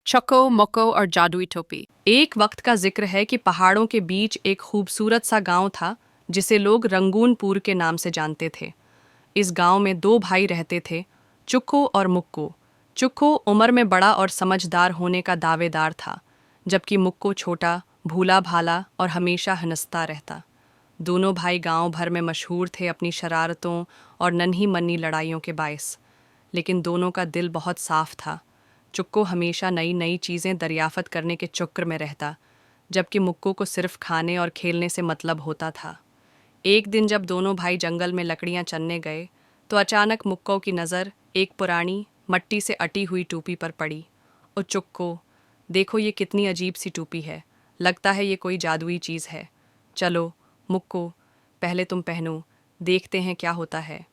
चको मको और जादुई टोपी। एक वक्त का जिक्र है कि पहाड़ों के बीच एक खूबसूरत सा गांव था जिसे लोग रंगूनपुर के नाम से जानते थे। इस गांव में दो भाई रहते थे, चुक्को और मुक्को। चुक्को उम्र में बड़ा और समझदार होने का दावेदार था, जबकि मुक्को छोटा, भूला भाला और हमेशा हंसता रहता। दोनों भाई गांव भर में मशहूर थे अपनी शरारतों और नन्ही मन्नी लड़ाइयों के बायस। लेकिन दोनों का दिल बहुत साफ था। चुक्को हमेशा नई नई चीज़ें दरियाफत करने के चक्कर में रहता, जबकि मुक्को को सिर्फ खाने और खेलने से मतलब होता था। एक दिन जब दोनों भाई जंगल में लकड़ियां चनने गए, तो अचानक मुक्को की नज़र एक पुरानी मट्टी से अटी हुई टोपी पर पड़ी। ओ चुक्को, देखो ये कितनी अजीब सी टोपी है, लगता है ये कोई जादुई चीज़ है। चलो मुक्को, पहले तुम पहनो, देखते हैं क्या होता है।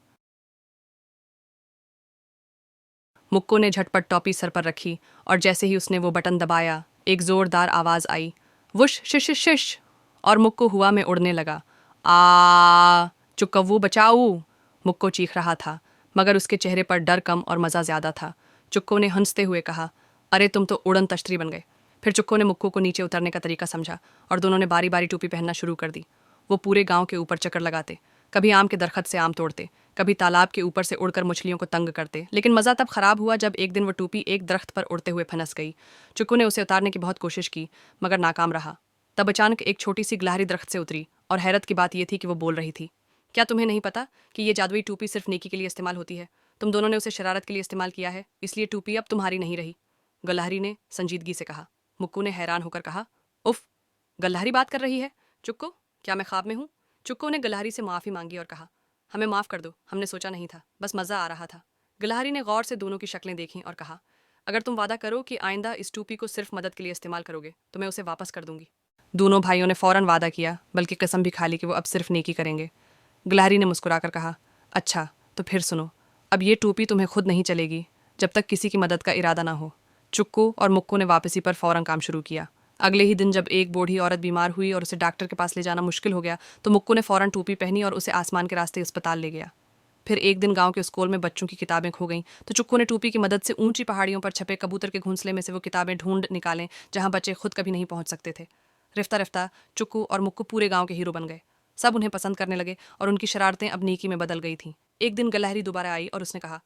मुक्को ने झटपट टोपी सर पर रखी और जैसे ही उसने वो बटन दबाया, एक जोरदार आवाज आई, वुश शिश शिश, और मुक्को हुआ में उड़ने लगा। आ चुक्कव्वू बचाओ! मुक्को चीख रहा था, मगर उसके चेहरे पर डर कम और मज़ा ज़्यादा था। चुक्को ने हंसते हुए कहा, अरे तुम तो उड़न तश्तरी बन गए। फिर चुक्को ने मुक्को को नीचे उतरने का तरीका समझा और दोनों ने बारी बारी टोपी पहनना शुरू कर दी। वो पूरे गांव के ऊपर चक्कर लगाते, कभी आम के दरख्त से आम तोड़ते, कभी तालाब के ऊपर से उड़कर मछलियों को तंग करते। लेकिन मज़ा तब खराब हुआ जब एक दिन वो टोपी एक दरख्त पर उड़ते हुए फंस गई। चुक्कू ने उसे उतारने की बहुत कोशिश की, मगर नाकाम रहा। तब अचानक एक छोटी सी गिलहरी दरख्त से उतरी, और हैरत की बात यह थी कि वो बोल रही थी, क्या तुम्हें नहीं पता कि ये जादुई टोपी सिर्फ नेकी के लिए इस्तेमाल होती है? तुम दोनों ने उसे शरारत के लिए इस्तेमाल किया है, इसलिए टोपी अब तुम्हारी नहीं रही। गिलहरी ने संजीदगी से कहा। मुक्कू ने हैरान होकर कहा, उफ, गिलहरी बात कर रही है? चुक्को, क्या मैं ख्वाब में हूँ? चुक्को ने गिलहरी से माफ़ी मांगी और कहा, हमें माफ़ कर दो, हमने सोचा नहीं था, बस मज़ा आ रहा था। गिलहरी ने गौर से दोनों की शक्लें देखीं और कहा, अगर तुम वादा करो कि आइंदा इस टोपी को सिर्फ मदद के लिए इस्तेमाल करोगे तो मैं उसे वापस कर दूंगी। दोनों भाइयों ने फौरन वादा किया, बल्कि कसम भी खा ली कि वो अब सिर्फ नेकी करेंगे। गिलहरी ने मुस्कुराकर कहा, अच्छा तो फिर सुनो, अब ये टोपी तुम्हें खुद नहीं चलेगी जब तक किसी की मदद का इरादा ना हो। चुक्को और मुक्को ने वापसी पर फौरन काम शुरू किया। अगले ही दिन जब एक बूढ़ी औरत बीमार हुई और उसे डॉक्टर के पास ले जाना मुश्किल हो गया, तो मुक्को ने फौरन टोपी पहनी और उसे आसमान के रास्ते अस्पताल ले गया। फिर एक दिन गांव के स्कूल में बच्चों की किताबें खो गईं, तो चुक्को ने टोपी की मदद से ऊंची पहाड़ियों पर छपे कबूतर के घोंसले में से वो किताबें ढूंढ निकालें जहां बच्चे खुद कभी नहीं पहुंच सकते थे। रिफ्ता रिफ्ता चुक्कू और मुक्को पूरे गांव के हीरो बन गए। सब उन्हें पसंद करने लगे और उनकी शरारतें अब नेकी में बदल गई थीं। एक दिन गिलहरी दोबारा आई और उसने कहा,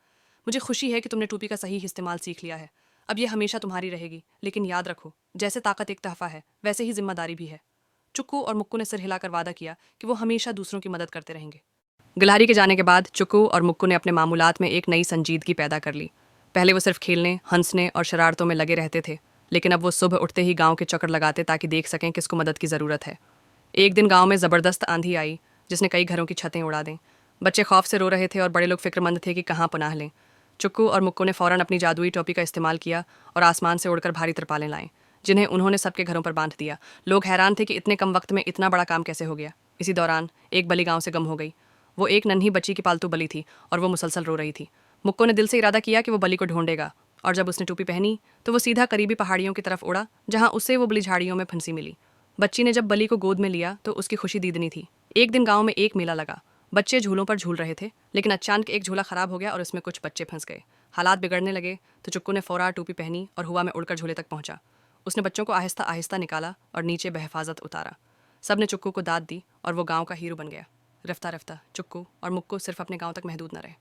मुझे खुशी है कि तुमने टोपी का सही इस्तेमाल सीख लिया है। अब ये हमेशा तुम्हारी रहेगी, लेकिन याद रखो, जैसे ताकत एक तहफा है, वैसे ही जिम्मेदारी भी है। चुक्कू और मुक्कू ने सिर हिलाकर वादा किया कि वो हमेशा दूसरों की मदद करते रहेंगे। गिलहरी के जाने के बाद चुक्कू और मुक्कू ने अपने मामूलात में एक नई संजीदगी पैदा कर ली। पहले वो सिर्फ खेलने, हंसने और शरारतों में लगे रहते थे, लेकिन अब वो सुबह उठते ही गांव के चक्कर लगाते ताकि देख सकें किसको मदद की ज़रूरत है। एक दिन गांव में ज़बरदस्त आंधी आई, जिसने कई घरों की छतें उड़ा दें। बच्चे खौफ से रो रहे थे और बड़े लोग फिक्रमंद थे कि कहाँ पनाह लें। चुक्कू और मुक्कू ने फौरन अपनी जादुई टोपी का इस्तेमाल किया और आसमान से उड़कर भारी तिरपालें लाएं, जिन्हें उन्होंने सबके घरों पर बांध दिया। लोग हैरान थे कि इतने कम वक्त में इतना बड़ा काम कैसे हो गया। इसी दौरान एक बलि गांव से गम हो गई। वो एक नन्ही बच्ची की पालतू बलि थी और वो मुसलसल रो रही थी। मुक्को ने दिल से इरादा किया कि वो बलि को ढूंढेगा, और जब उसने टोपी पहनी तो वो सीधा करीबी पहाड़ियों की तरफ उड़ा, जहां उसे वो बलि झाड़ियों में फंसी मिली। बच्ची ने जब बलि को गोद में लिया तो उसकी खुशी दीदनी थी। एक दिन गांव में एक मेला लगा। बच्चे झूलों पर झूल रहे थे, लेकिन अचानक एक झूला खराब हो गया और उसमें कुछ बच्चे फंस गए। हालात बिगड़ने लगे तो चुक्कू ने फौरन टोपी पहनी और हुआ में उड़कर झूले तक पहुंचा। उसने बच्चों को आहिस्ता आहिस्ता निकाला और नीचे बहिफाजत उतारा। सब ने चुक्कू को दाद दी और वो गांव का हीरो बन गया। रफ्ता रफ्ता चुक्कू और मुक्कू सिर्फ अपने गांव तक महदूद न रहे।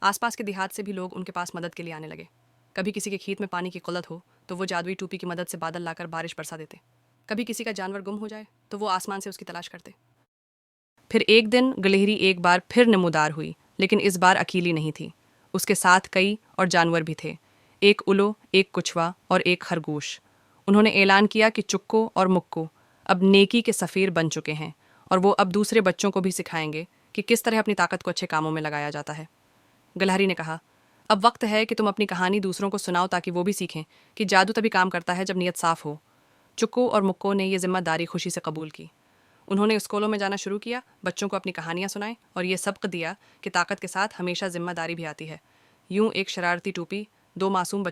आसपास के देहात से भी लोग उनके पास मदद के लिए आने लगे। कभी किसी के खेत में पानी की किल्लत हो तो वो जादुई टोपी की मदद से बादल लाकर बारिश बरसा देते। कभी किसी का जानवर गुम हो जाए तो वो आसमान से उसकी तलाश करते। फिर एक दिन गिलहरी एक बार फिर नमूदार हुई, लेकिन इस बार अकेली नहीं थी। उसके साथ कई और जानवर भी थे, एक उलो, एक कुछवा और एक खरगोश। उन्होंने ऐलान किया कि चुक्को और मुक्को अब नेकी के सफ़ीर बन चुके हैं, और वो अब दूसरे बच्चों को भी सिखाएंगे कि किस तरह अपनी ताकत को अच्छे कामों में लगाया जाता है। गिलहरी ने कहा, अब वक्त है कि तुम अपनी कहानी दूसरों को सुनाओ ताकि वो भी सीखें कि जादू तभी काम करता है जब नीयत साफ हो। चुक्को और मुक्को ने यह जिम्मेदारी खुशी से कबूल की। उन्होंने स्कूलों में जाना शुरू किया, बच्चों को अपनी कहानियां सुनाई और ये सबक दिया कि ताकत के साथ हमेशा जिम्मेदारी भी आती है। यूं एक शरारती टोपी दो मासूम